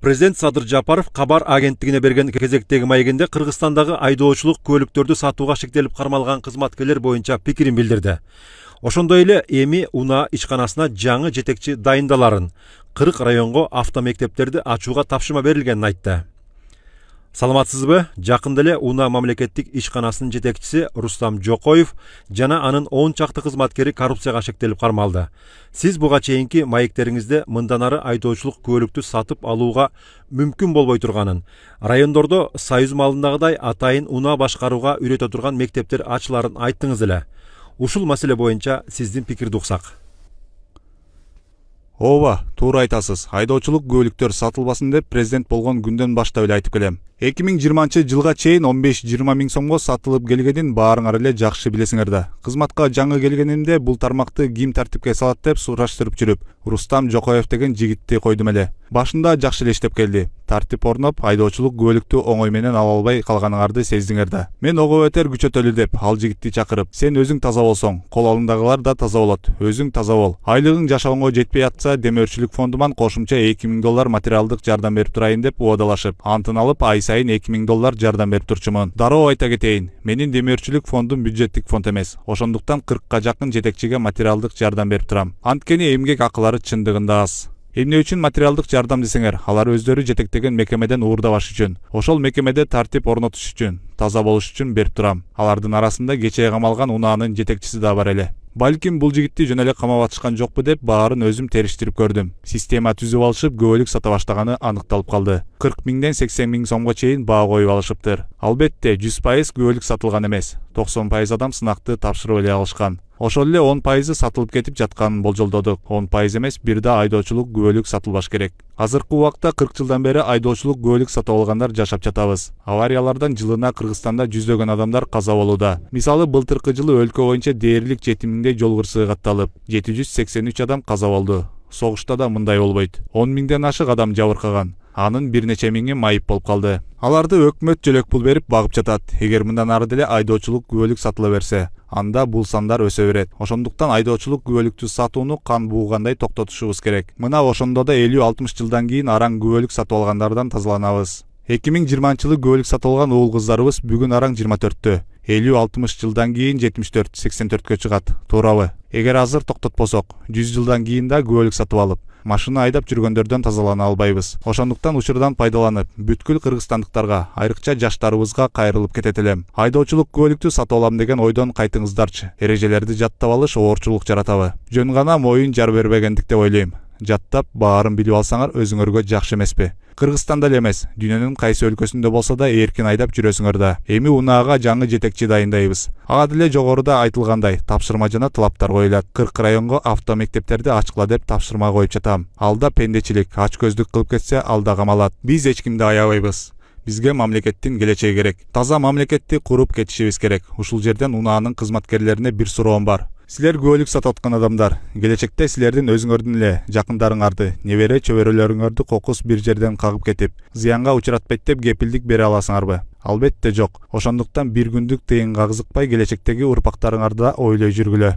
Президент Садыр Жапаров Кабар агенттигине берген кезектеги маегинде Кыргызстандагы айдоочулук көлүктөрдү сатууга шектелип кармалган кызматкерлер боюнча пикирин билдирди. Ошондой эле эми УНА ишканасына жаңы жетекчи дайындаларын, 40 районго автомектептерди ачууга тапшырма берилгенин айтты. Саламатсызбы? Жакында эле УНА мамлекеттик ишканасынын жетекчиси Рустам Жокоев жана анын 10 чакты кызматкери коррупцияга шектелип кармалды. Сиз буга чейинки маектериңизде мындан ары айдоочулук көлүктү сатып алууга мүмкүн болбой турганын, райондордо союз малындагыдай атайын УНА башкарууга үйрөтө турган мектептер ачыларын айттыңыз эле. Ушул маселе боюнча сиздин пикирди уксак. Ооба, туура айтасыз. Айдоочулук көлүктөр сатылбасын деп президент болгон күндөн баштап эле айтып келем. 2020-жылга чейин 15-20 миң сомго сатылып келгенин баарыңар эле жакшы билесиңер да. Кызматка жаңы келгенимде бул тармакты ким тартипке салат деп сураштырып жүрүп, Рустам Жокоев деген жигитти койдум эле. Башында жакшы эле иштеп келди. Тартип орноп, айдоочулук көлүктү оңой менен ала албай калганыңарды сездиңер да. Мен ого бетер күчөтөлү деп ал жигитти чакырып, сен өзүң таза болсоң, кол алыңдагылар да таза болот. Өзүң таза бол. Айлыгың жашооңо жетпей атса, демөөрчүлүк фондуман кошумча $2000 материалдык жардам берип турайын деп уадалашып, антын алып ай сайын $2000 жардам берип турчумун. Дароо айта кетейин, менин демөөрчүлүк фондум бюджеттик фонд эмес. Ошондуктан 40ка жакын жетекчиге материалдык жардам берип турам. Анткени эмгек акылары чындыгында аз. Эмне үчүн материалдык жардам десеңер, алар өздөрү жетектеген мекемеден уурдабаш үчүн, ошол мекемеде тартип орнотуш үчүн, таза болуш үчүн берип турам. Алардын арасында кечээ камалган УНАнын жетекчиси да бар эле. Балким бул жигитти жөн эле камап атышкан жокпу деп баарын өзүм териштирип көрдүм. Система түзүп алышып, көбөлүк сата баштаганы аныкталып калды. 40 миңден 80 миң сомго чейин баа коюп алышыптыр. Албетте 100% көбөлүк сатылган эмес. 90% адам сынакты тапшырып эле алышкан. Ошол эле 10% сатылып кетип жатканын болжолдодук. 10% эмес, бир да айдоочулук көбөлүк сатылбаш керек. Азыркы убакта 40 жылдан бери айдоочулук көбөлүк сатып алгандар жашап жатабыз. Авариялардан жылына Кыргызстанда жүздөгөн адамдар каза болууда. Мисалы, былтыркы жылы өлкө боюнча дээрлик 7000 жол кырсыгы катталып, 783 адам каза болду. Согушта да мындай болбойт. 10 миңден ашык адам жабыркаган. Анын бир нече миңи майып болуп калды. Аларды өкмөт жөлөк пул берип багып жатат. Эгер мындан ары деле айдоочулук көбөлүк сатыла берсе, анда бул сандар өсө берет. Ошондуктан айдоочулук көбөлүктү сатууну кан буугандай токтотушубуз керек. Мына ошондо да 50-60 жылдан кийин араң көбөлүк сатып алгандардан тазаланабыз. 2020-жылы көбөлүк сатып алган уул кыздарыбыз бүгүн араң 24-тө. 50-60 жылдан кийин 74-84-кө чыгат. Туурабы? Эгер азыр токтотпосок, 100 жылдан кийин да көбөлүк сатып алып, машина айдап жүргөндөрдөн тазалана албайбыз. Ошондуктан учурдан пайдаланып, бүткүл кыргызстандыктарга, айрыкча жаштарыбызга кайрылып кетет элем. Айдоочулук көлүктү сатып алам деген ойдон кайтыңыздарчы. Эрежелерди жаттап алыш оорчулук жаратабы? Жөн гана моюн жар бербегендик деп ойлойм. Жаттап, баарын билип алсаңар өзүңөргө жакшы эмеспи? Кыргызстанда эле эмес, дүйнөнүн кайсы өлкөсүндө болсо да эркин айдап жүрөсүңөр да. Эми УНАга жаңы жетекчи дайындайбыз. Ага деле жогоруда айтылгандай тапшырма жана талаптар коюлат. 40 районго автомектептерди ачкыла деп тапшырма коюп жатам. Алда пендечилик, ач көздүк кылып кетсе алда камалат. Биз эч кимди аябайбыз. Бизге мамлекеттин келечеги керек. Таза мамлекетти куруп кетишибиз керек. Ушул жерден УНАнын кызматкерлерине бир суроом бар. Силер көбөлүк сатып аткан адамдар, келечекте силердин өзүңөрдүн эле жакындарыңарды, небере чөбөрөлөрүңөрдү кокус бир жерден кагып кетип, зыянга учуратпайт деп кепилдик бере аласыңарбы? Албетте жок. Ошондуктан бир күндүк тыйынга кызыкпай келечектеги урпактарыңарды ойлой жүргүлө.